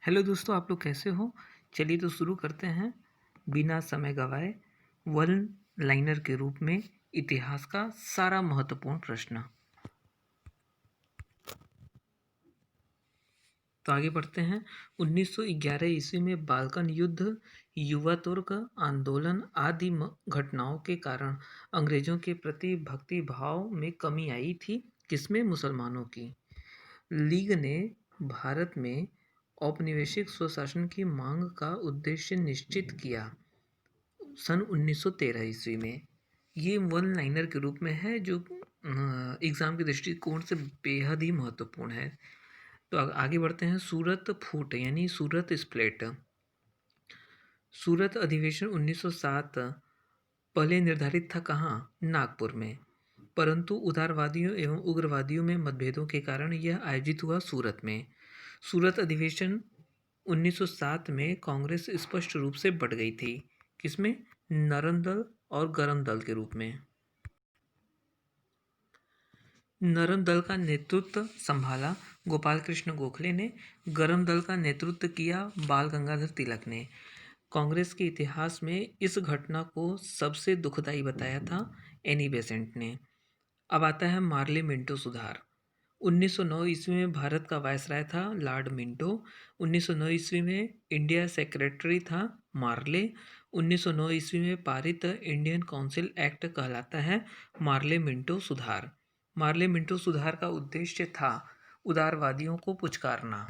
Hello दोस्तों, आप लोग कैसे हो? चलिए तो शुरू करते हैं बिना समय गवाए वन लाइनर के रूप में इतिहास का सारा महत्वपूर्ण प्रश्न। तो आगे बढ़ते हैं। 1911 ईस्वी में बाल्कन युद्ध, युवा तुर्क आंदोलन आदि घटनाओं के कारण अंग्रेजों के प्रति भक्ति भाव में कमी आई थी। किसमें? मुसलमानों की। लीग ने भारत में औपनिवेशिक स्वशासन की मांग का उद्देश्य निश्चित किया सन 1913 ईस्वी में। ये वन लाइनर के रूप में है जो एग्ज़ाम के दृष्टिकोण से बेहद ही महत्वपूर्ण है। तो आगे बढ़ते हैं। सूरत फूट यानी सूरत स्प्लिट। सूरत अधिवेशन 1907 पहले निर्धारित था कहाँ? नागपुर में, परंतु उदारवादियों एवं उग्रवादियों में मतभेदों के कारण यह आयोजित हुआ सूरत में। सूरत अधिवेशन 1907 में कांग्रेस स्पष्ट रूप से बट गई थी। किसमें? नरम दल और गरम दल के रूप में। नरम दल का नेतृत्व संभाला गोपाल कृष्ण गोखले ने, गरम दल का नेतृत्व किया बाल गंगाधर तिलक ने। कांग्रेस के इतिहास में इस घटना को सबसे दुखदाई बताया था एनी बेसेंट ने। अब आता है मार्ले मिंटो सुधार। 1909 ईस्वी में भारत का वायसराय था लॉर्ड मिंटो। 1909 ईस्वी में इंडिया सेक्रेटरी था मार्ले। 1909 ईस्वी में पारित इंडियन काउंसिल एक्ट कहलाता है मार्ले मिंटो सुधार। मार्ले मिंटो सुधार का उद्देश्य था उदारवादियों को पुचकारना।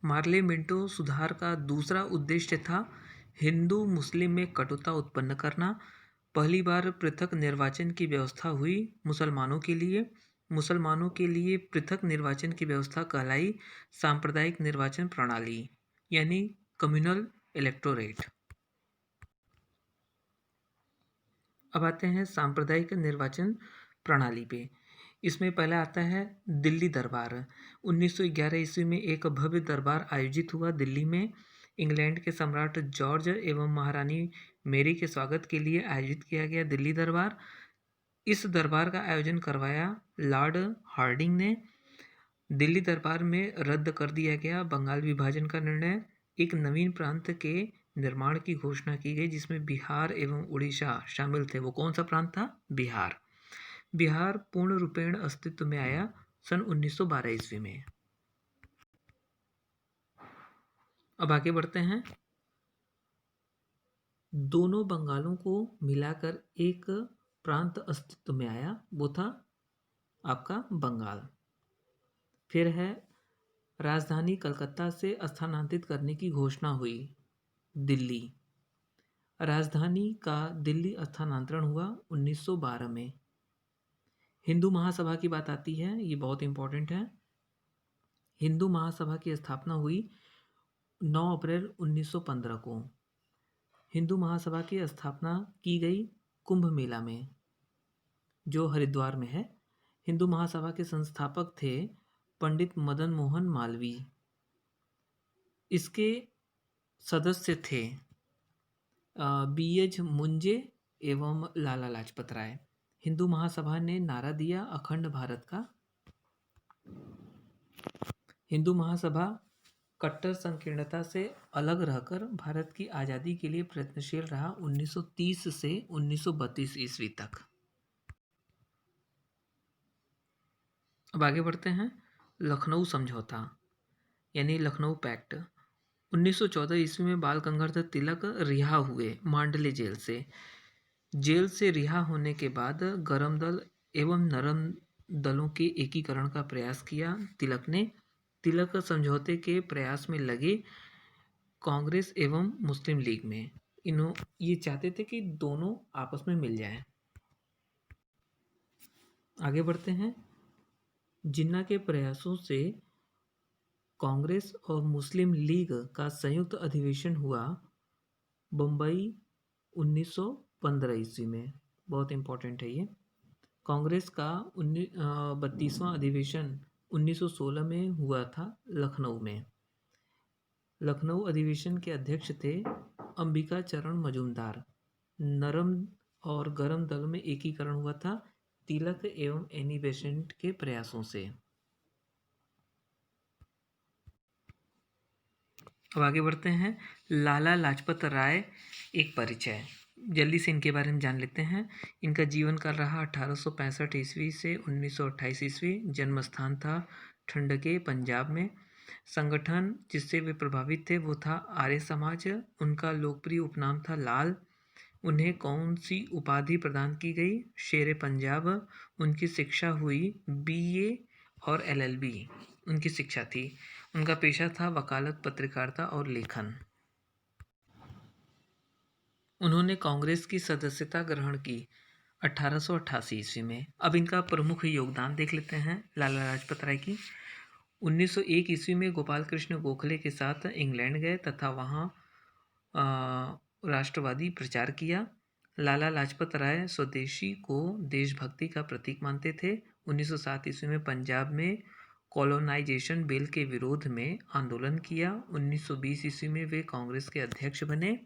मार्ले मिंटो सुधार का दूसरा उद्देश्य था हिंदू मुस्लिम में कटुता उत्पन्न करना। पहली बार पृथक निर्वाचन की व्यवस्था हुई मुसलमानों के लिए। मुसलमानों के लिए पृथक निर्वाचन की व्यवस्था कहलाई सांप्रदायिक निर्वाचन प्रणाली यानी कम्युनल इलेक्टोरेट। अब आते हैं सांप्रदायिक निर्वाचन प्रणाली पे। इसमें पहला आता है दिल्ली दरबार। 1911 ईस्वी में एक भव्य दरबार आयोजित हुआ दिल्ली में। इंग्लैंड के सम्राट जॉर्ज एवं महारानी मेरी के स्वागत के लिए आयोजित किया गया दिल्ली दरबार। इस दरबार का आयोजन करवाया लॉर्ड हार्डिंग ने। दिल्ली दरबार में रद्द कर दिया गया बंगाल विभाजन का निर्णय। एक नवीन प्रांत के निर्माण की घोषणा की गई जिसमें बिहार एवं उड़ीसा शामिल थे। वो कौन सा प्रांत था? बिहार। बिहार पूर्ण रूपेण अस्तित्व में आया सन 1912 ईस्वी में। अब आगे बढ़ते हैं। दोनों बंगालों को मिलाकर एक प्रांत अस्तित्व में आया, वो था आपका बंगाल। फिर है राजधानी कलकत्ता से स्थानांतरित करने की घोषणा हुई दिल्ली। राजधानी का दिल्ली स्थानांतरण हुआ 1912 में। हिंदू महासभा की बात आती है, ये बहुत इंपॉर्टेंट है। हिंदू महासभा की स्थापना हुई 9 अप्रैल 1915 को। हिंदू महासभा की स्थापना की गई कुंभ मेला में जो हरिद्वार में है। हिंदू महासभा के संस्थापक थे पंडित मदन मोहन मालवीय। इसके सदस्य थे बी.एच. मुंजे एवं लाला लाजपत राय। हिंदू महासभा ने नारा दिया अखंड भारत का। हिंदू महासभा कट्टर संकीर्णता से अलग रहकर भारत की आज़ादी के लिए प्रयत्नशील रहा 1930 से 1932 ईस्वी तक। अब आगे बढ़ते हैं। लखनऊ समझौता यानी लखनऊ पैक्ट। 1914 ईस्वी में बाल गंगाधर तिलक रिहा हुए मांडले जेल से। जेल से रिहा होने के बाद गरम दल एवं नरम दलों के एकीकरण का प्रयास किया तिलक ने। तिलक समझौते के प्रयास में लगे कांग्रेस एवं मुस्लिम लीग में। ये चाहते थे कि दोनों आपस में मिल जाएं। आगे बढ़ते हैं। जिन्ना के प्रयासों से कांग्रेस और मुस्लिम लीग का संयुक्त अधिवेशन हुआ बम्बई 1915 ईस्वी में। बहुत इंपॉर्टेंट है ये। कांग्रेस का 32वां अधिवेशन 1916 में हुआ था लखनऊ में। लखनऊ अधिवेशन के अध्यक्ष थे अंबिका चरण मजूमदार। नरम और गरम दल में एकीकरण हुआ था तिलक एवं एनी बेसेंट के प्रयासों से। अब आगे बढ़ते हैं। लाला लाजपत राय एक परिचय, जल्दी से इनके बारे में जान लेते हैं। इनका जीवन काल रहा 1865 ईस्वी से 1928 ईस्वी। जन्म स्थान था ठंडके पंजाब में। संगठन जिससे वे प्रभावित थे वो था आर्य समाज। उनका लोकप्रिय उपनाम था लाल। उन्हें कौन सी उपाधि प्रदान की गई? शेर पंजाब। उनकी शिक्षा हुई बीए और एलएलबी उनकी शिक्षा थी। उनका पेशा था वकालत, पत्रकारिता और लेखन। उन्होंने कांग्रेस की सदस्यता ग्रहण की 1888 ईस्वी में। अब इनका प्रमुख योगदान देख लेते हैं लाला लाजपत राय की। 1901 ईस्वी में गोपाल कृष्ण गोखले के साथ इंग्लैंड गए तथा वहाँ राष्ट्रवादी प्रचार किया। लाला लाजपत राय स्वदेशी को देशभक्ति का प्रतीक मानते थे। 1907 ईस्वी में पंजाब में कॉलोनाइजेशन बिल के विरोध में आंदोलन किया। 1920 ईस्वी में वे कांग्रेस के अध्यक्ष बने।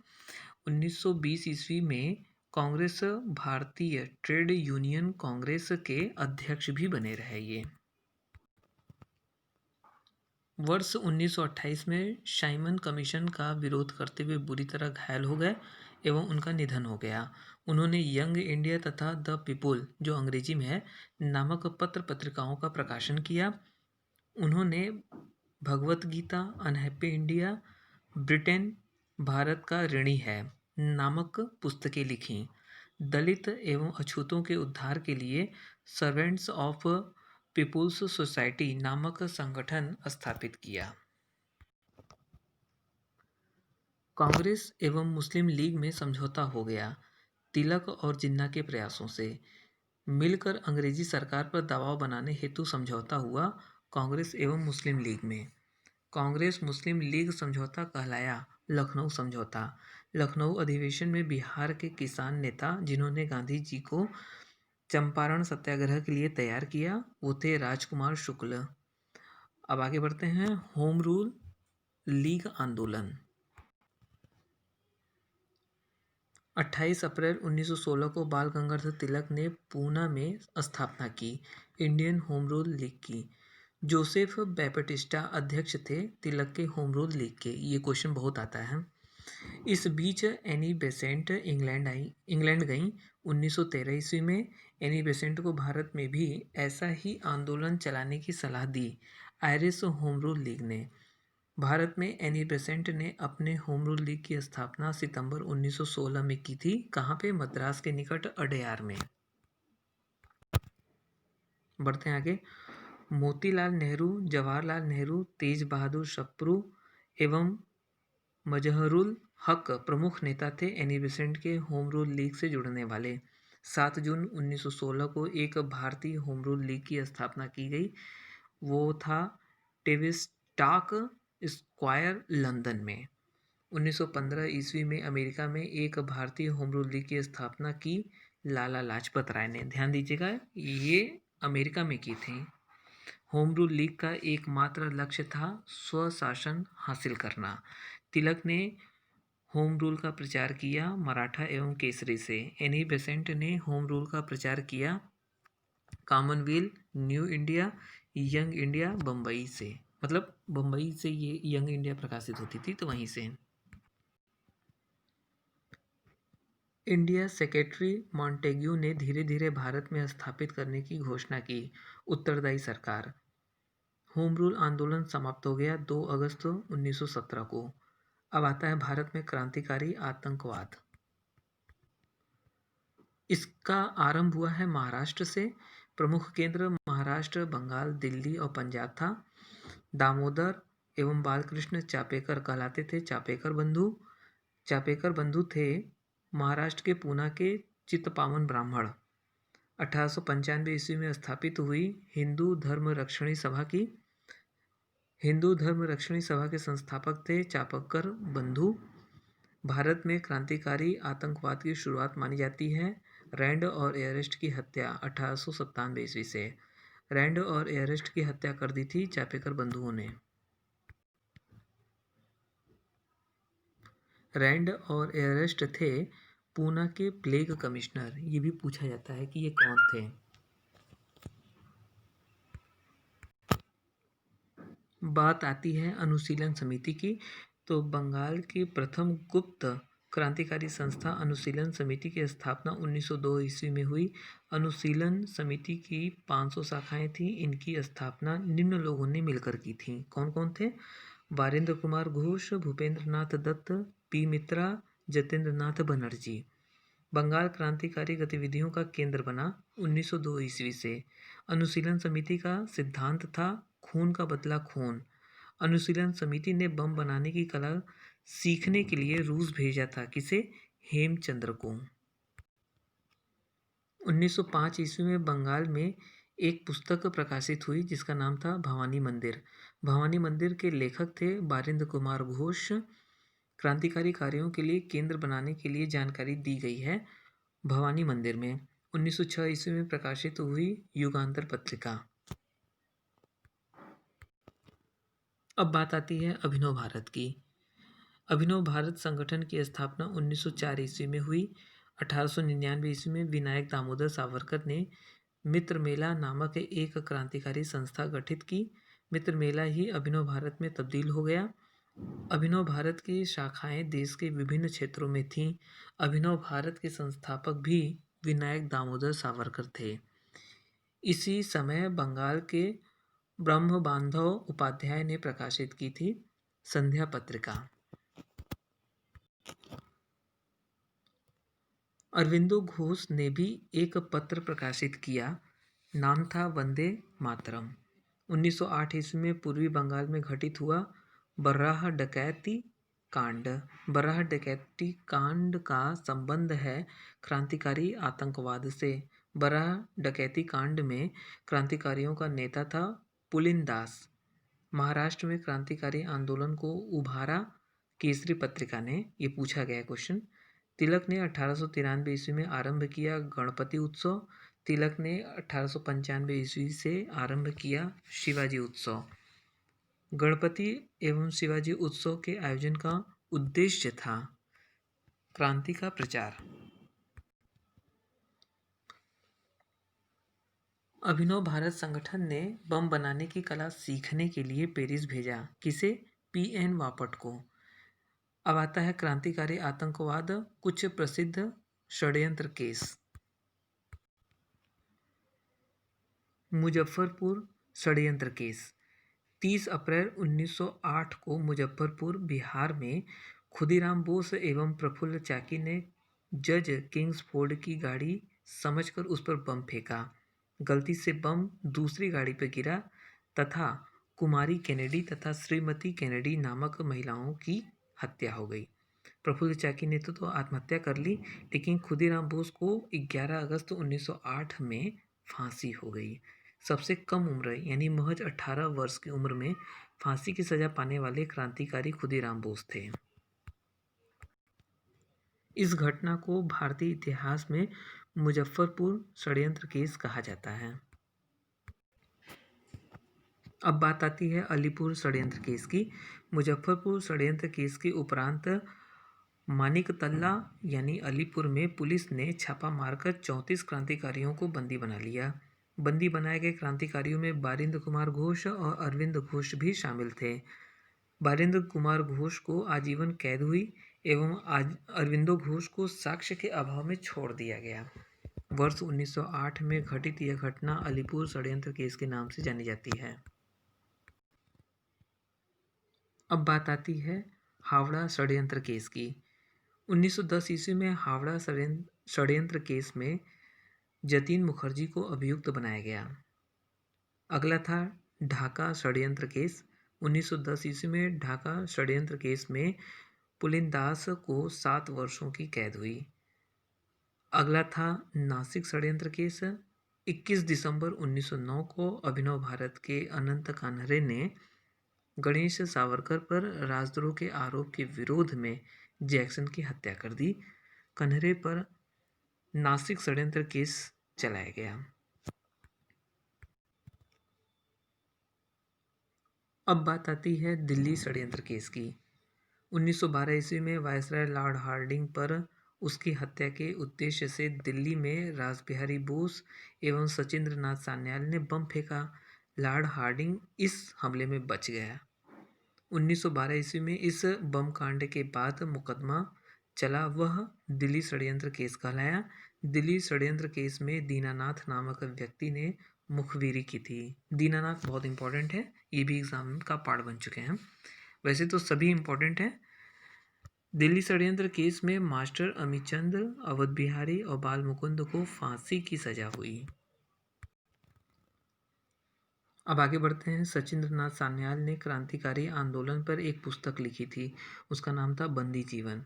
1920 ईस्वी में कांग्रेस भारतीय ट्रेड यूनियन कांग्रेस के अध्यक्ष भी बने रहे ये। वर्ष 1928 में साइमन कमीशन का विरोध करते हुए बुरी तरह घायल हो गए एवं उनका निधन हो गया। उन्होंने यंग इंडिया तथा द पीपुल, जो अंग्रेजी में है, नामक पत्र पत्रिकाओं का प्रकाशन किया। उन्होंने Bhagavad Gita, unhappy India, Britain Bharat का ऋणी है नामक पुस्तकें लिखीं। दलित एवं अछूतों के उद्धार के लिए सर्वेंट्स ऑफ पीपुल्स सोसाइटी नामक संगठन स्थापित किया। कांग्रेस एवं मुस्लिम लीग में समझौता हो गया। तिलक और जिन्ना के प्रयासों से मिलकर अंग्रेजी सरकार पर दबाव बनाने हेतु समझौता हुआ कांग्रेस एवं मुस्लिम लीग में। कांग्रेस मुस्लिम लीग समझौता कहलाया लखनऊ समझौता। लखनऊ अधिवेशन में बिहार के किसान नेता जिन्होंने गांधी जी को चंपारण सत्याग्रह के लिए तैयार किया वो थे राजकुमार शुक्ल। अब आगे बढ़ते हैं। होम रूल लीग आंदोलन। 28 अप्रैल 1916 को बाल गंगाधर तिलक ने पूना में स्थापना की इंडियन होम रूल लीग की। जोसेफ बैपटिस्टा अध्यक्ष थे तिलक के होम रूल लीग के। ये क्वेश्चन बहुत आता है। इस बीच एनी बेसेंट इंग्लैंड गईं। 1913 ईस्वी में एनी बेसेंट को भारत में भी ऐसा ही आंदोलन चलाने की सलाह दी आयरिश होम रूल लीग ने। भारत में एनी बेसेंट ने अपने होम रूल लीग की स्थापना सितंबर 1916 में की थी। कहाँ पे? मद्रास के निकट अडयार में। बढ़ते हैं आगे। मोतीलाल नेहरू, जवाहरलाल नेहरू, तेज बहादुर सप्रू एवं मजहरुल हक प्रमुख नेता थे एनी बेसेंट के होम रूल लीग से जुड़ने वाले। 7 जून 1916 को एक भारतीय होम रूल लीग की स्थापना की गई। वो था टेविस्टॉक स्क्वायर लंदन में। 1915 ईस्वी में अमेरिका में एक भारतीय होम रूल लीग की स्थापना की लाला लाजपत राय ने। ध्यान दीजिएगा, ये अमेरिका में की थी। होम रूल लीग का एकमात्र लक्ष्य था स्वशासन हासिल करना। तिलक ने होम रूल का प्रचार किया मराठा एवं केसरी से। एनी बेसेंट ने होम रूल का प्रचार किया Commonwealth, new India, young India Bombay से। मतलब बम्बई से ये यंग इंडिया प्रकाशित होती थी तो वहीं से। इंडिया सेक्रेटरी मॉन्टेग्यू ने धीरे धीरे भारत में स्थापित करने की घोषणा की। उत्तरदायी सरकार। होम रूल आंदोलन समाप्त हो गया 2 अगस्त 1917 को। अब आता है भारत में क्रांतिकारी आतंकवाद। इसका आरंभ हुआ है महाराष्ट्र से। प्रमुख केंद्र महाराष्ट्र, बंगाल, दिल्ली और पंजाब था। दामोदर एवं बालकृष्ण चापेकर कहलाते थे चापेकर बंधु। चापेकर बंधु थे महाराष्ट्र के पूना के चित्तपावन ब्राह्मण। 1895 ईस्वी में स्थापित हुई हिंदू धर्म रक्षणी सभा की। हिंदू धर्म रक्षणी सभा के संस्थापक थे चापेकर बंधु। भारत में क्रांतिकारी आतंकवाद की शुरुआत मानी जाती है रैंड और एयरस्ट की हत्या 1897 ईस्वी से। रैंड और एयरस्ट की हत्या कर दी थी चापेकर बंधुओं ने। रैंड और एयरस्ट थे पूना के प्लेग कमिश्नर। ये भी पूछा जाता है कि ये कौन थे। बात आती है अनुशीलन समिति की। तो बंगाल की प्रथम गुप्त क्रांतिकारी संस्था अनुशीलन समिति की स्थापना 1902 ईस्वी में हुई। अनुशीलन समिति की 500 शाखाएं थीं। इनकी स्थापना निम्न लोगों ने मिलकर की थी। कौन कौन थे? बारेंद्र कुमार घोष, भूपेंद्र नाथ दत्त, पी मित्रा, जतेंद्र नाथ बनर्जी। बंगाल क्रांतिकारी गतिविधियों का केंद्र बना 1902 ईस्वी से। अनुशीलन समिति का सिद्धांत था खून का बदला खून। अनुशीलन समिति ने बम बनाने की कला सीखने के लिए रूस भेजा था। किसे? हेमचंद्र को। 1905 ईस्वी में बंगाल में एक पुस्तक प्रकाशित हुई जिसका नाम था भवानी मंदिर। भवानी मंदिर के लेखक थे बारेंद्र कुमार घोष। क्रांतिकारी कार्यों के लिए केंद्र बनाने के लिए जानकारी दी गई है भवानी मंदिर में। 1906 ईस्वी में प्रकाशित हुई युगांतर पत्रिका। अब बात आती है अभिनव भारत की। अभिनव भारत संगठन की स्थापना 1904 ईस्वी में हुई। 1899 ईस्वी में विनायक दामोदर सावरकर ने मित्र मेला नामक एक क्रांतिकारी संस्था गठित की। मित्र मेला ही अभिनव भारत में तब्दील हो गया। अभिनव भारत की शाखाएं देश के विभिन्न क्षेत्रों में थीं। अभिनव भारत के संस्थापक भी विनायक दामोदर सावरकर थे। इसी समय बंगाल के ब्रह्म बांधव उपाध्याय ने प्रकाशित की थी संध्या पत्रिका। अरविंदो घोष ने भी एक पत्र प्रकाशित किया, नाम था वंदे मातरम। 1908 ईस्वी में पूर्वी बंगाल में घटित हुआ बर्राह डकैती कांड। बर्राह डकैती कांड का संबंध है क्रांतिकारी आतंकवाद से। बर्राह डकैती कांड में क्रांतिकारियों का नेता था पुलिन दास। महाराष्ट्र में क्रांतिकारी आंदोलन को उभारा केसरी पत्रिका ने। ये पूछा गया क्वेश्चन। तिलक ने 1893 ईस्वी में आरंभ किया गणपति उत्सव। तिलक ने 1895 ईस्वी से आरंभ किया शिवाजी उत्सव। गणपति एवं शिवाजी उत्सव के आयोजन का उद्देश्य था क्रांति का प्रचार। अभिनव भारत संगठन ने बम बनाने की कला सीखने के लिए पेरिस भेजा। किसे? पीएन वापट को। अब आता है क्रांतिकारी आतंकवाद, कुछ प्रसिद्ध षड्यंत्र केस। मुजफ्फरपुर षड्यंत्र केस। 30 अप्रैल 1908 को मुजफ्फरपुर बिहार में खुदीराम बोस एवं प्रफुल्ल चाकी ने जज किंग्सफोर्ड की गाड़ी समझकर उस पर बम फेंका। गलती से बम दूसरी गाड़ी पर गिरा तथा कुमारी कैनेडी तथा श्रीमती कैनेडी नामक महिलाओं की हत्या हो गई। प्रफुल्ल चाकी ने तो आत्महत्या कर ली, लेकिन खुदीराम बोस को 11 अगस्त 1908 में फांसी हो गई। सबसे कम उम्र यानी महज 18 वर्ष की उम्र में फांसी की सजा पाने वाले क्रांतिकारी खुदीराम बोस थे। इस घटना को भारतीय इतिहास में मुजफ्फरपुर षड्यंत्र केस कहा जाता है। अब बात आती है अलीपुर षड्यंत्र केस की। मुजफ्फरपुर षड्यंत्र केस के उपरांत मानिकतल्ला यानी अलीपुर में पुलिस ने छापा मारकर 34 क्रांतिकारियों को बंदी बना लिया। बंदी बनाए गए क्रांतिकारियों में बारेंद्र कुमार घोष और अरविंद घोष भी शामिल थे। बारेंद्र कुमार घोष को आजीवन कैद हुई एवं अरविंदो घोष को साक्ष्य के अभाव में छोड़ दिया गया। वर्ष 1908 में घटित यह घटना अलीपुर षड्यंत्र केस के नाम से जानी जाती है। अब बात आती है हावड़ा षड्यंत्र केस की। 1910 ईस्वी में हावड़ा षड्यंत्र केस में जतीन मुखर्जी को अभियुक्त बनाया गया। अगला था ढाका षड्यंत्र केस। 1910 ईस्वी में ढाका षड्यंत्र केस में पुलिनदास को 7 वर्षों की कैद हुई। अगला था नासिक षड्यंत्र केस। 21 दिसंबर 1909 को अभिनव भारत के अनंत कान्हरे ने गणेश सावरकर पर राजद्रोह के आरोप के विरोध में जैक्सन की हत्या कर दी। कन्हरे पर नासिक षड्यंत्र केस चलाया गया। अब बात आती है दिल्ली षड्यंत्र केस की। 1912 ईस्वी में वायसराय लॉर्ड हार्डिंग पर उसकी हत्या के उद्देश्य से दिल्ली में रासबिहारी बोस एवं सचिंद्र नाथ सान्याल ने बम फेंका। लॉर्ड हार्डिंग इस हमले में बच गया। 1912 ईस्वी में इस बम कांड के बाद मुकदमा चला, वह दिल्ली षड्यंत्र केस कहलाया। दिल्ली षड्यंत्र केस में दीनानाथ नामक व्यक्ति ने मुखबिरी की थी। दीनानाथ बहुत इंपॉर्टेंट है, ये भी एग्जाम का पार्ट बन चुके हैं। वैसे तो सभी इंपॉर्टेंट है। दिल्ली षड्यंत्र केस में मास्टर अमीचंद, अवध बिहारी और बाल मुकुंद को फांसी की सजा हुई। अब आगे बढ़ते हैं। सचिंद्र नाथ सान्याल ने क्रांतिकारी आंदोलन पर एक पुस्तक लिखी थी, उसका नाम था बंदी जीवन।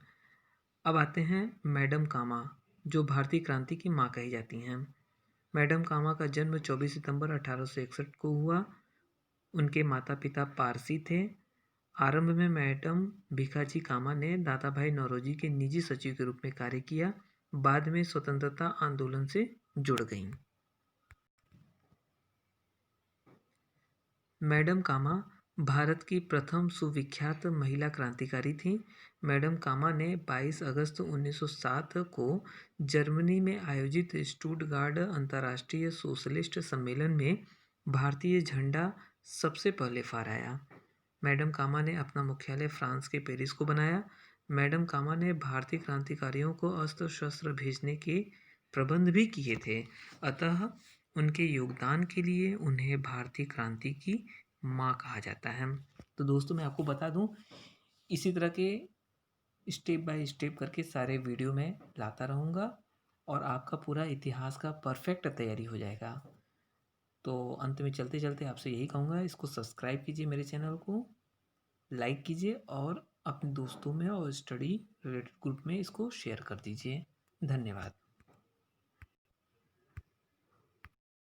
अब आते हैं मैडम कामा, जो भारतीय क्रांति की माँ कही जाती हैं। मैडम कामा का जन्म 24 सितंबर 1861 को हुआ। उनके माता पिता पारसी थे। आरंभ में मैडम भिखाजी कामा ने दादा भाई नौरोजी के निजी सचिव के रूप में कार्य किया। बाद में स्वतंत्रता आंदोलन से जुड़ गईं। मैडम कामा भारत की प्रथम सुविख्यात महिला क्रांतिकारी थीं। मैडम कामा ने 22 अगस्त 1907 को जर्मनी में आयोजित स्टुटगार्ट अंतर्राष्ट्रीय सोशलिस्ट सम्मेलन में भारतीय झंडा सबसे पहले फहराया। मैडम कामा ने अपना मुख्यालय फ्रांस के पेरिस को बनाया। मैडम कामा ने भारतीय क्रांतिकारियों को अस्त्र शस्त्र भेजने के प्रबंध भी किए थे। अतः उनके योगदान के लिए उन्हें भारतीय क्रांति की माँ कहा जाता है। तो दोस्तों, मैं आपको बता दूं, इसी तरह के स्टेप बाय स्टेप करके सारे वीडियो में लाता रहूँगा और आपका पूरा इतिहास का परफेक्ट तैयारी हो जाएगा। तो अंत में चलते चलते आपसे यही कहूँगा, इसको सब्सक्राइब कीजिए, मेरे चैनल को लाइक कीजिए और अपने दोस्तों में और स्टडी रिलेटेड ग्रुप में इसको शेयर कर दीजिए। धन्यवाद।